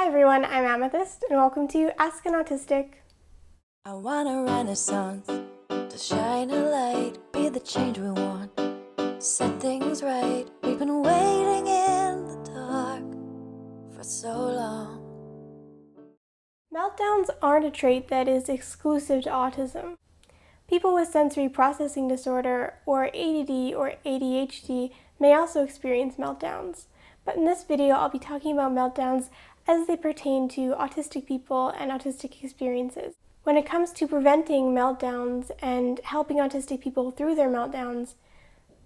Hi everyone, I'm Amethyst, and welcome to Ask an Autistic. I want a renaissance to shine a light, be the change we want, set things right. We've been waiting in the dark for so long. Meltdowns aren't a trait that is exclusive to autism. People with sensory processing disorder, or ADD or ADHD, may also experience meltdowns. But in this video, I'll be talking about meltdowns as they pertain to autistic people and autistic experiences. When it comes to preventing meltdowns and helping autistic people through their meltdowns,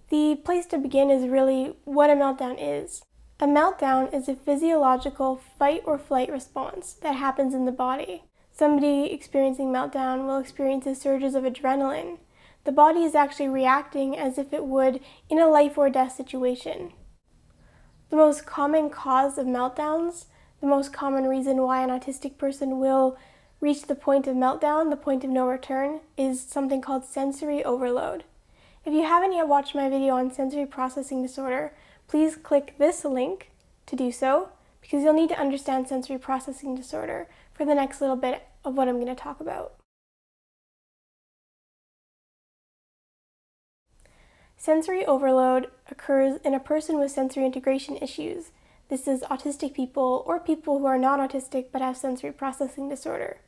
the place to begin is really what a meltdown is. A meltdown is a physiological fight or flight response that happens in the body. Somebody experiencing meltdown will experience surges of adrenaline. The body is actually reacting as if it would in a life or death situation. The most common cause of meltdowns, the most common reason why an autistic person will reach the point of meltdown, the point of no return, is something called sensory overload. If you haven't yet watched my video on sensory processing disorder, please click this link to do so, because you'll need to understand sensory processing disorder for the next little bit of what I'm going to talk about. Sensory overload occurs in a person with sensory integration issues. This is autistic people or people who are not autistic but have sensory processing disorder.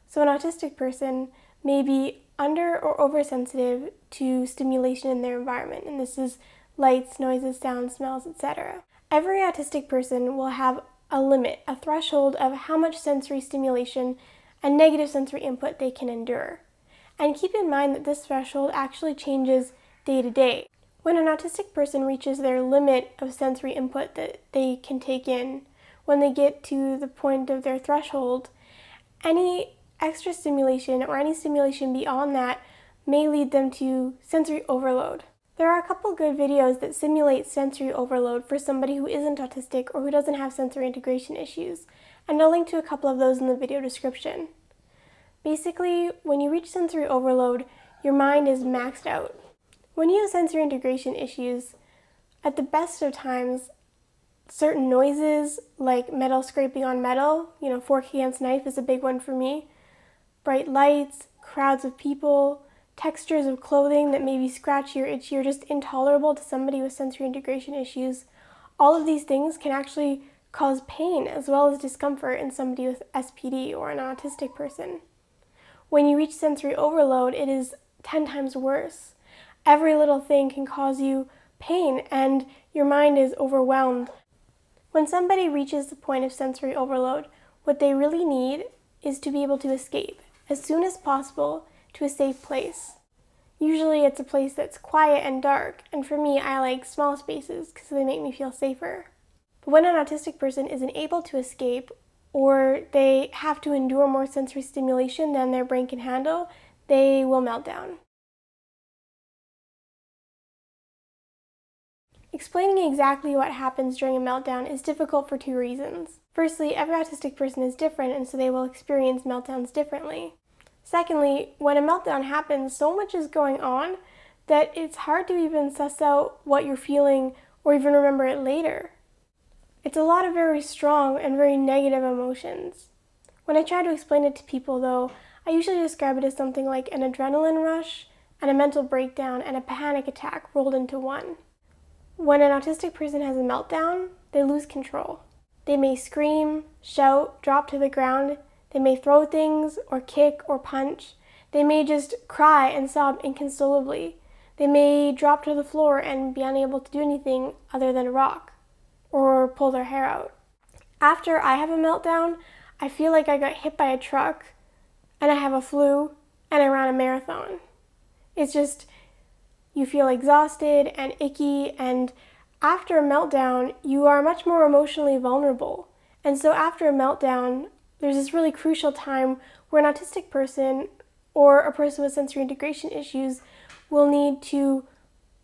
So an autistic person may be under or oversensitive to stimulation in their environment, and this is lights, noises, sounds, smells, etc. Every autistic person will have a limit, a threshold of how much sensory stimulation and negative sensory input they can endure. And keep in mind that this threshold actually changes day to day. When an autistic person reaches their limit of sensory input that they can take in, when they get to the point of their threshold, any extra stimulation or any stimulation beyond that may lead them to sensory overload. There are a couple good videos that simulate sensory overload for somebody who isn't autistic or who doesn't have sensory integration issues, and I'll link to a couple of those in the video description. Basically, when you reach sensory overload, your mind is maxed out. When you have sensory integration issues, at the best of times, certain noises like metal scraping on metal, fork against knife is a big one for me, bright lights, crowds of people, textures of clothing that may be scratchy or itchy or just intolerable to somebody with sensory integration issues, all of these things can actually cause pain as well as discomfort in somebody with SPD or an autistic person. When you reach sensory overload, it is 10 times worse. Every little thing can cause you pain and your mind is overwhelmed. When somebody reaches the point of sensory overload, what they really need is to be able to escape as soon as possible to a safe place. Usually it's a place that's quiet and dark, and for me, I like small spaces because they make me feel safer. But when an autistic person isn't able to escape, or they have to endure more sensory stimulation than their brain can handle, they will melt down. Explaining exactly what happens during a meltdown is difficult for two reasons. Firstly, every autistic person is different, and so they will experience meltdowns differently. Secondly, when a meltdown happens, so much is going on that it's hard to even suss out what you're feeling or even remember it later. It's a lot of very strong and very negative emotions. When I try to explain it to people, though, I usually describe it as something like an adrenaline rush and a mental breakdown and a panic attack rolled into one. When an autistic person has a meltdown, they lose control. They may scream, shout, drop to the ground. They may throw things or kick or punch. They may just cry and sob inconsolably. They may drop to the floor and be unable to do anything other than rock or pull their hair out. After I have a meltdown, I feel like I got hit by a truck and I have a flu and I ran a marathon. It's just, you feel exhausted and icky, and after a meltdown, you are much more emotionally vulnerable. And so after a meltdown, there's this really crucial time where an autistic person or a person with sensory integration issues will need to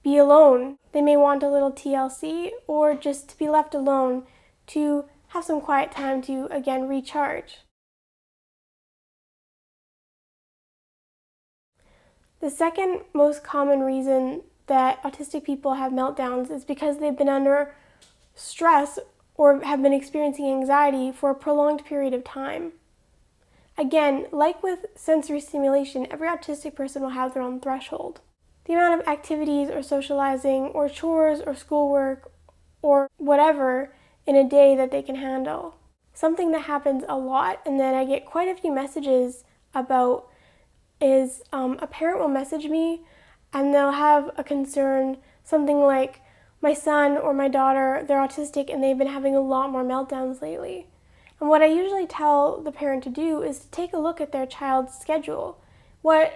be alone. They may want a little TLC or just to be left alone to have some quiet time to, again, recharge. The second most common reason that autistic people have meltdowns is because they've been under stress or have been experiencing anxiety for a prolonged period of time. Again, like with sensory stimulation, every autistic person will have their own threshold. The amount of activities or socializing or chores or schoolwork or whatever in a day that they can handle. Something that happens a lot and that I get quite a few messages about is a parent will message me and they'll have a concern, something like, my son or my daughter, they're autistic and they've been having a lot more meltdowns lately. And what I usually tell the parent to do is to take a look at their child's schedule. What,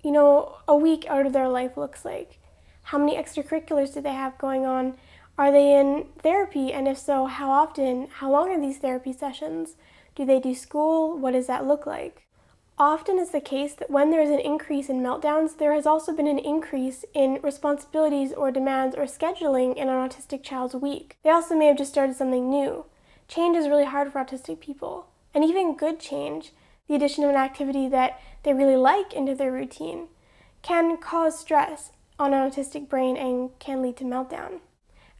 a week out of their life looks like. How many extracurriculars do they have going on? Are they in therapy? And if so, how often? How long are these therapy sessions? Do they do school? What does that look like? Often is the case that when there's an increase in meltdowns, there has also been an increase in responsibilities or demands or scheduling in an autistic child's week. They also may have just started something new. Change is really hard for autistic people. And even good change, the addition of an activity that they really like into their routine, can cause stress on an autistic brain and can lead to meltdown.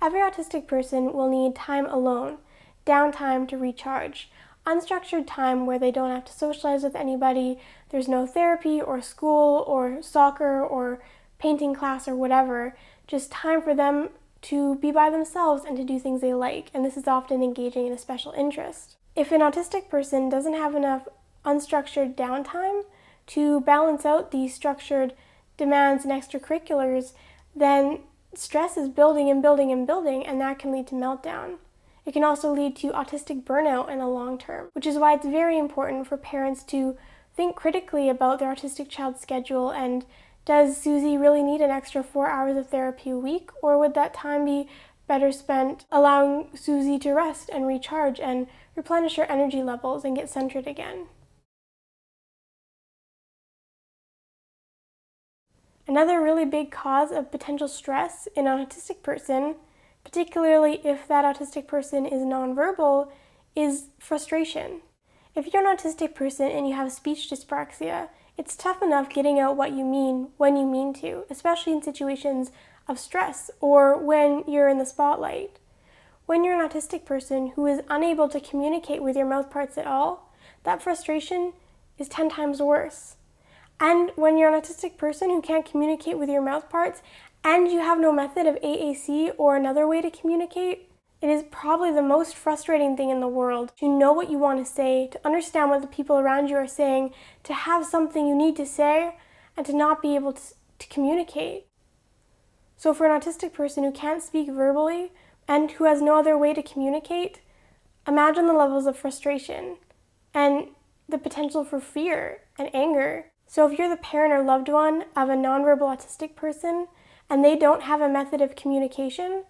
Every autistic person will need time alone, downtime to recharge, unstructured time where they don't have to socialize with anybody, there's no therapy or school or soccer or painting class or whatever, just time for them to be by themselves and to do things they like, and this is often engaging in a special interest. If an autistic person doesn't have enough unstructured downtime to balance out these structured demands and extracurriculars, then stress is building and building and building, and that can lead to meltdown. It can also lead to autistic burnout in the long term, which is why it's very important for parents to think critically about their autistic child's schedule and does Susie really need an extra 4 hours of therapy a week, or would that time be better spent allowing Susie to rest and recharge and replenish her energy levels and get centered again? Another really big cause of potential stress in an autistic person, particularly if that autistic person is nonverbal, is frustration. If you're an autistic person and you have speech dyspraxia, it's tough enough getting out what you mean when you mean to, especially in situations of stress or when you're in the spotlight. When you're an autistic person who is unable to communicate with your mouth parts at all, that frustration is 10 times worse. And when you're an autistic person who can't communicate with your mouth parts and you have no method of AAC or another way to communicate, it is probably the most frustrating thing in the world to know what you want to say, to understand what the people around you are saying, to have something you need to say, and to not be able to communicate. So for an autistic person who can't speak verbally and who has no other way to communicate, imagine the levels of frustration and the potential for fear and anger. So if you're the parent or loved one of a nonverbal autistic person and they don't have a method of communication,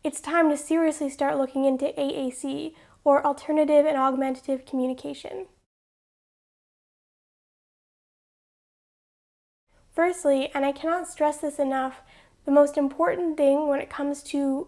it's time to seriously start looking into AAC, or alternative and augmentative communication. Firstly, and I cannot stress this enough, the most important thing when it comes to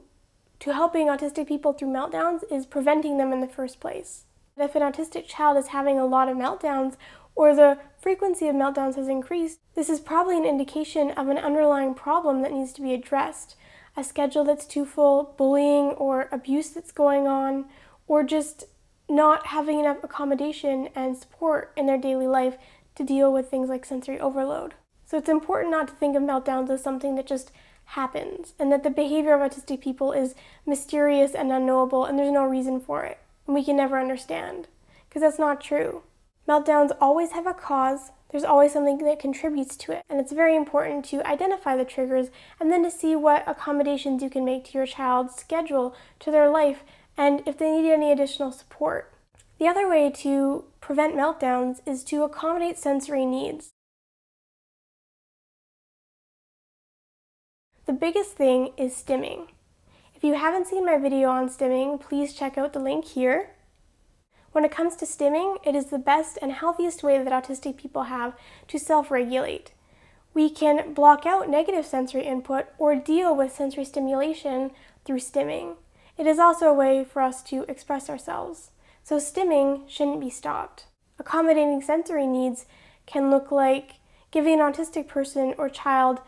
helping autistic people through meltdowns is preventing them in the first place. If an autistic child is having a lot of meltdowns, or the frequency of meltdowns has increased, this is probably an indication of an underlying problem that needs to be addressed. A schedule that's too full, bullying or abuse that's going on, or just not having enough accommodation and support in their daily life to deal with things like sensory overload. So it's important not to think of meltdowns as something that just happens, and that the behavior of autistic people is mysterious and unknowable and there's no reason for it, and we can never understand, because that's not true. Meltdowns always have a cause. There's always something that contributes to it, and it's very important to identify the triggers and then to see what accommodations you can make to your child's schedule, to their life, and if they need any additional support. The other way to prevent meltdowns is to accommodate sensory needs. The biggest thing is stimming. If you haven't seen my video on stimming, please check out the link here. When it comes to stimming, it is the best and healthiest way that autistic people have to self-regulate. We can block out negative sensory input or deal with sensory stimulation through stimming. It is also a way for us to express ourselves. So stimming shouldn't be stopped. Accommodating sensory needs can look like giving an autistic person or child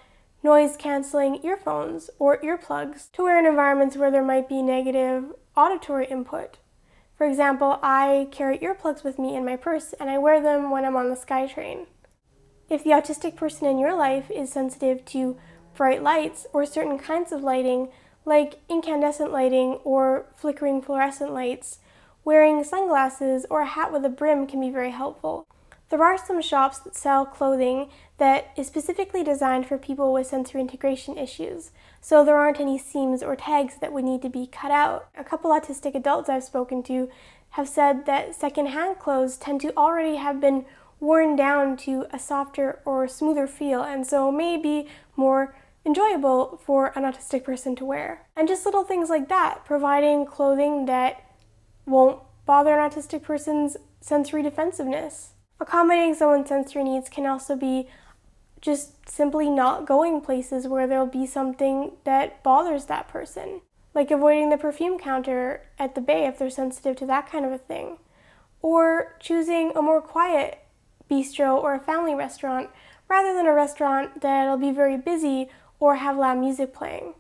noise-canceling earphones or earplugs to wear in environments where there might be negative auditory input. For example, I carry earplugs with me in my purse and I wear them when I'm on the SkyTrain. If the autistic person in your life is sensitive to bright lights or certain kinds of lighting, like incandescent lighting or flickering fluorescent lights, wearing sunglasses or a hat with a brim can be very helpful. There are some shops that sell clothing that is specifically designed for people with sensory integration issues, so there aren't any seams or tags that would need to be cut out. A couple autistic adults I've spoken to have said that secondhand clothes tend to already have been worn down to a softer or smoother feel, and so may be more enjoyable for an autistic person to wear. And just little things like that, providing clothing that won't bother an autistic person's sensory defensiveness. Accommodating someone's sensory needs can also be just simply not going places where there'll be something that bothers that person, like avoiding the perfume counter at the Bay if they're sensitive to that kind of a thing, or choosing a more quiet bistro or a family restaurant rather than a restaurant that'll be very busy or have loud music playing.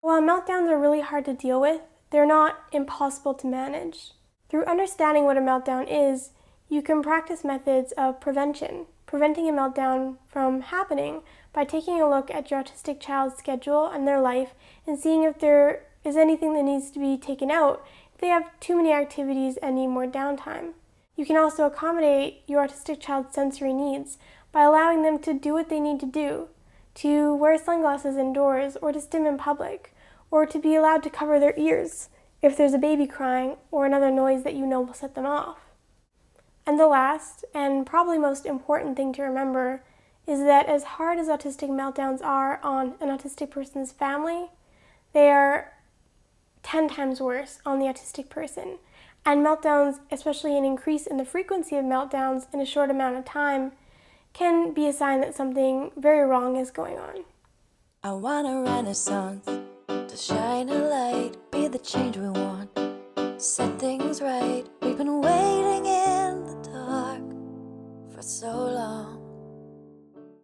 While meltdowns are really hard to deal with, they're not impossible to manage. Through understanding what a meltdown is, you can practice methods of preventing a meltdown from happening by taking a look at your autistic child's schedule and their life and seeing if there is anything that needs to be taken out if they have too many activities and need more downtime. You can also accommodate your autistic child's sensory needs by allowing them to do what they need to do, to wear sunglasses indoors or to stim in public, or to be allowed to cover their ears if there's a baby crying or another noise that you know will set them off. And the last, and probably most important thing to remember, is that as hard as autistic meltdowns are on an autistic person's family, they are 10 times worse on the autistic person. And meltdowns, especially an increase in the frequency of meltdowns in a short amount of time, can be a sign that something very wrong is going on. I want a renaissance to shine a light, be the change we want, set things right. We've been waiting in the dark for so long.